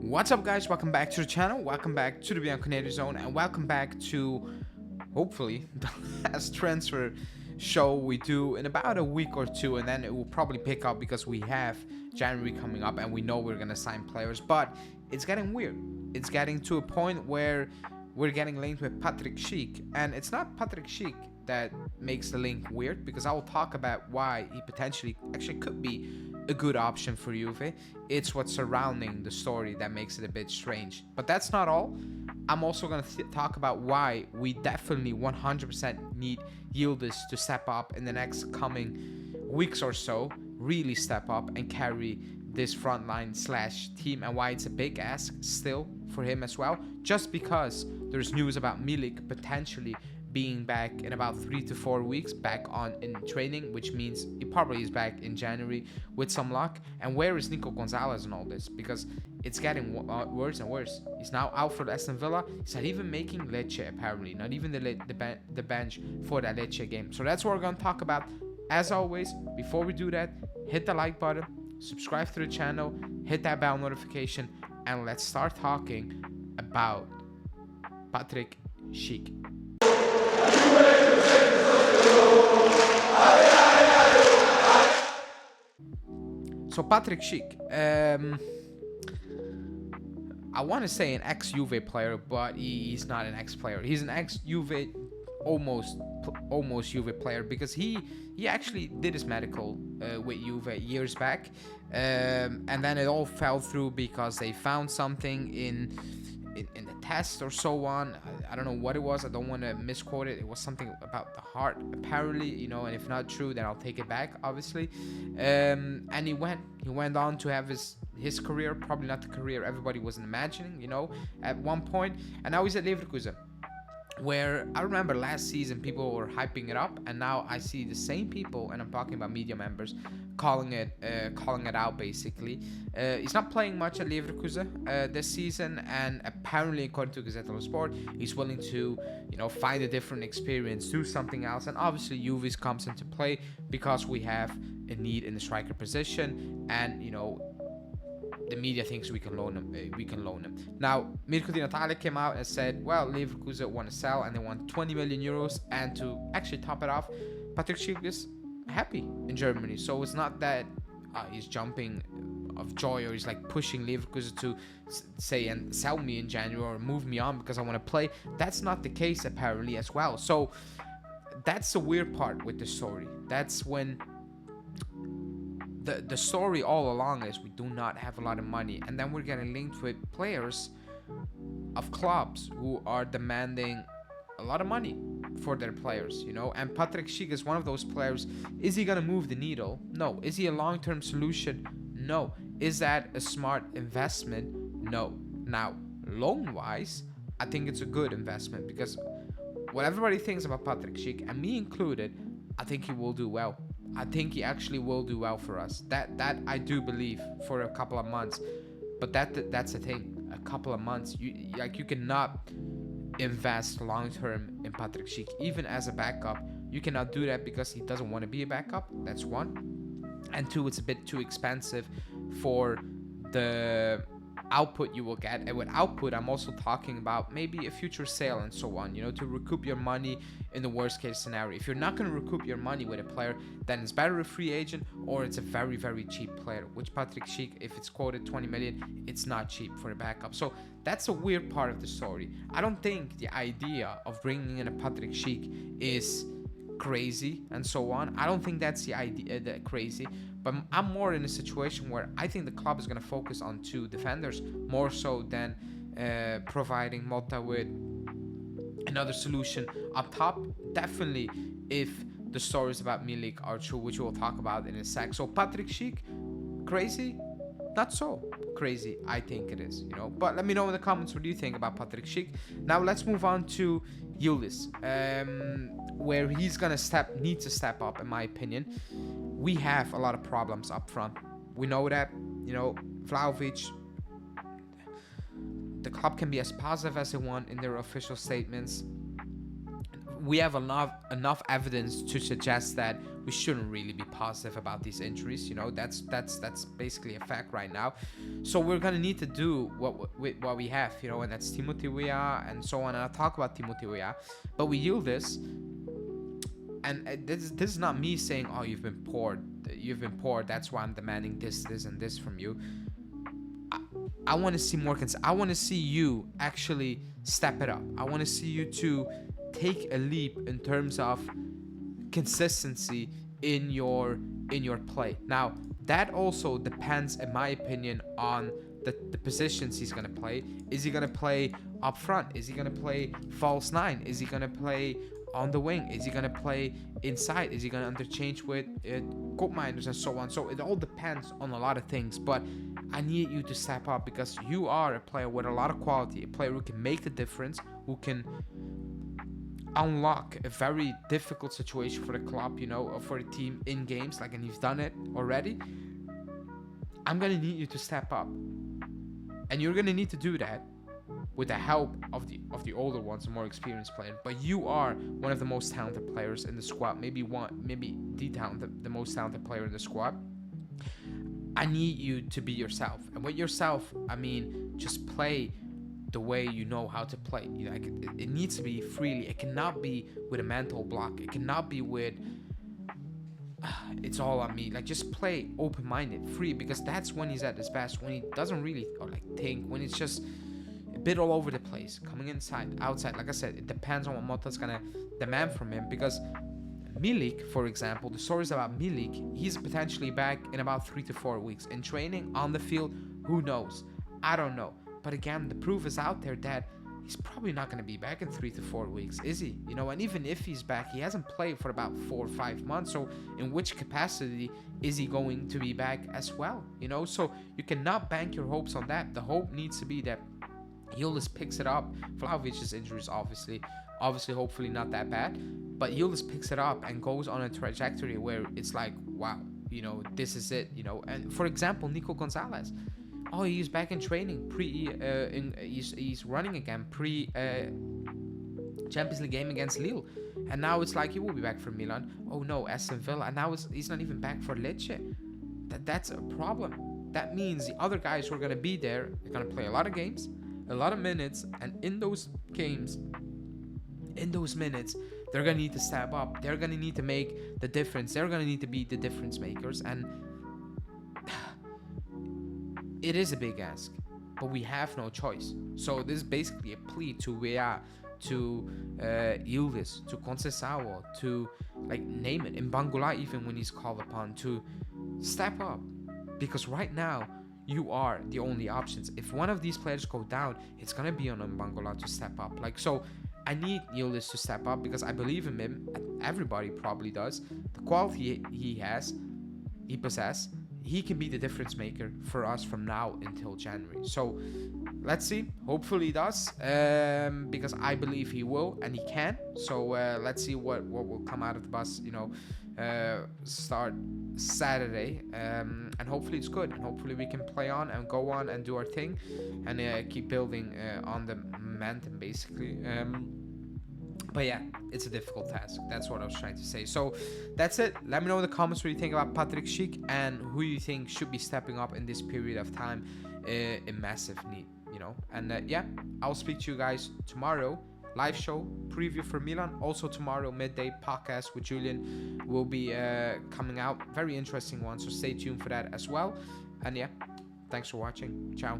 What's up, guys? Welcome back to the channel, welcome back to the Bianconeri zone, and welcome back to hopefully the last transfer show we do in about a week or two, and then it will probably pick up because we have January coming up and we know we're gonna sign players. But it's getting weird. It's getting to a point where we're getting linked with Patrik Schick, and it's not Patrik Schick that makes the link weird, because I will talk about why he potentially actually could be a good option for Juve. It's what's surrounding the story that makes it a bit strange. But that's not all. I'm also going to talk about why we definitely 100% need Yildiz to step up in the next coming weeks or so, really step up and carry this frontline / team, and why it's a big ask still for him as well, just because there's news about Milik potentially being back in about 3 to 4 weeks, back on in training, which means he probably is back in January with some luck. And where is Nico Gonzalez in all this? Because it's getting worse and worse. He's now out for Aston Villa. He's not even making Lecce, apparently, not even the bench for that Lecce game. So that's what we're going to talk about. As always, before we do that, hit the like button, subscribe to the channel, hit that bell notification, and let's start talking about Patrik Schick. So Patrik Schick, I want to say an ex-Juve player, but he's not an ex-player. He's an ex-Juve, almost Juve player, because he actually did his medical with Juve years back, and then it all fell through because they found something in the test or so on. I don't know what it was. I don't want to misquote it. It was something about the heart, apparently, you know, and if not true, then I'll take it back, obviously. And he went on to have his career, probably not the career everybody was imagining, you know, at one point. And now he's at Leverkusen, where I remember last season people were hyping it up, and now I see the same people, and I'm talking about media members, calling it out basically. He's not playing much at Leverkusen this season, and apparently, according to Gazzetta dello Sport, he's willing to, you know, find a different experience, do something else. And obviously Juve comes into play because we have a need in the striker position, and you know, the media thinks we can loan him. Now, Mirko Di Natale came out and said, well, Leverkusen want to sell and they want 20 million euros. And to actually top it off, Patrik Schick is happy in Germany. So it's not that he's jumping of joy, or he's like pushing Leverkusen to say and sell me in January or move me on because I want to play. That's not the case, apparently, as well. So that's the weird part with the story. That's when the story all along is we do not have a lot of money, and then we're getting linked with players of clubs who are demanding a lot of money for their players, you know. And Patrik Schick is one of those players. Is he gonna move the needle? No. Is he a long-term solution? No. Is that a smart investment? No. Now, loan-wise, I think it's a good investment, because what everybody thinks about Patrik Schick, and me included, I think he will do well. I think he actually will do well for us. That I do believe, for a couple of months. But that's the thing. A couple of months, you cannot invest long term in Patrik Schick, even as a backup. You cannot do that because he doesn't want to be a backup. That's one. And two, it's a bit too expensive for the output you will get. And with output, I'm also talking about maybe a future sale and so on, you know, to recoup your money in the worst case scenario. If you're not going to recoup your money with a player, then it's better a free agent, or it's a very, very cheap player, which Patrik Schick, if it's quoted 20 million, it's not cheap for a backup. So that's a weird part of the story. I don't think the idea of bringing in a Patrik Schick is crazy and so on. I don't think that's the idea, that crazy. But I'm more in a situation where I think the club is going to focus on two defenders more so than providing Motta with another solution up top. Definitely, if the stories about Milik are true, which we'll talk about in a sec. So Patrik Schick, crazy? Not so crazy, I think it is, you know. But let me know in the comments what do you think about Patrik Schick. Now let's move on to Yildiz, where he's gonna need to step up, in my opinion. We have a lot of problems up front. We know that, you know. Vlahovic, the club can be as positive as they want in their official statements. We have enough evidence to suggest that we shouldn't really be positive about these injuries. You know, that's basically a fact right now. So we're gonna need to do what we have, you know, and that's Timothy Weah and so on. And I'll talk about Timothy Weah, but we Yildiz, and this is not me saying, oh, you've been poor, that's why I'm demanding this and this from you. I want to see more I want to see you actually step it up. I want to see you to take a leap in terms of consistency in your play. Now, that also depends, in my opinion, on the positions he's going to play. Is he going to play up front? Is he going to play false nine? Is he going to play on the wing? Is he going to play inside? Is he going to interchange with goal minders and so on? So it all depends on a lot of things, but I need you to step up because you are a player with a lot of quality, a player who can make the difference, who can unlock a very difficult situation for the club, you know, or for the team in games, like, and you've done it already. I'm gonna need you to step up, and you're gonna need to do that with the help of the older ones, the more experienced players. But you are one of the most talented players in the squad, maybe the most talented player in the squad. I need you to be yourself, and with yourself, I mean, just play the way you know how to play. You know, like, it needs to be freely. It cannot be with a mental block. It cannot be with it's all on me. Like, just play open-minded, free, because that's when he's at his best, when he doesn't really think, when it's just a bit all over the place, coming inside, outside. Like I said, it depends on what Motta's gonna demand from him, because Milik, for example, the stories about Milik, he's potentially back in about 3 to 4 weeks. In training, on the field, who knows? I don't know. But again, the proof is out there that he's probably not going to be back in 3 to 4 weeks, is he? You know, and even if he's back, he hasn't played for about 4 or 5 months. So in which capacity is he going to be back as well? You know, so you cannot bank your hopes on that. The hope needs to be that Yildiz picks it up. Vlahovic's injuries, obviously, hopefully not that bad. But Yildiz picks it up and goes on a trajectory where it's like, wow, you know, this is it, you know. And for example, Nico Gonzalez. Oh, he's back in training. He's running again pre Champions League game against Lille, and now it's like he will be back for Milan. Oh no, Aston Villa, and now he's not even back for Lecce. That's a problem. That means the other guys who are gonna be there, they're gonna play a lot of games, a lot of minutes, and in those games, in those minutes, they're gonna need to step up. They're gonna need to make the difference. They're gonna need to be the difference makers, and it is a big ask, but we have no choice. So this is basically a plea to Weah, to Yildiz, to Conceição, to, like, name it, in Bangula, even when he's called upon, to step up, because right now you are the only options. If one of these players go down, it's gonna be on Bangula to step up. Like, so I need Yildiz to step up because I believe in him. Everybody probably does. The quality he possesses. He can be the difference maker for us from now until January. So let's see. Hopefully he does, because I believe he will and he can. So let's see what will come out of the bus, you know, start Saturday. And hopefully it's good. And hopefully we can play on and go on and do our thing and keep building on the momentum, basically. But yeah, it's a difficult task. That's what I was trying to say. So that's it. Let me know in the comments what you think about Patrik Schick and who you think should be stepping up in this period of time in massive need, you know. And yeah, I'll speak to you guys tomorrow. Live show preview for Milan. Also tomorrow midday podcast with Julian will be coming out. Very interesting one. So stay tuned for that as well. And yeah, thanks for watching. Ciao.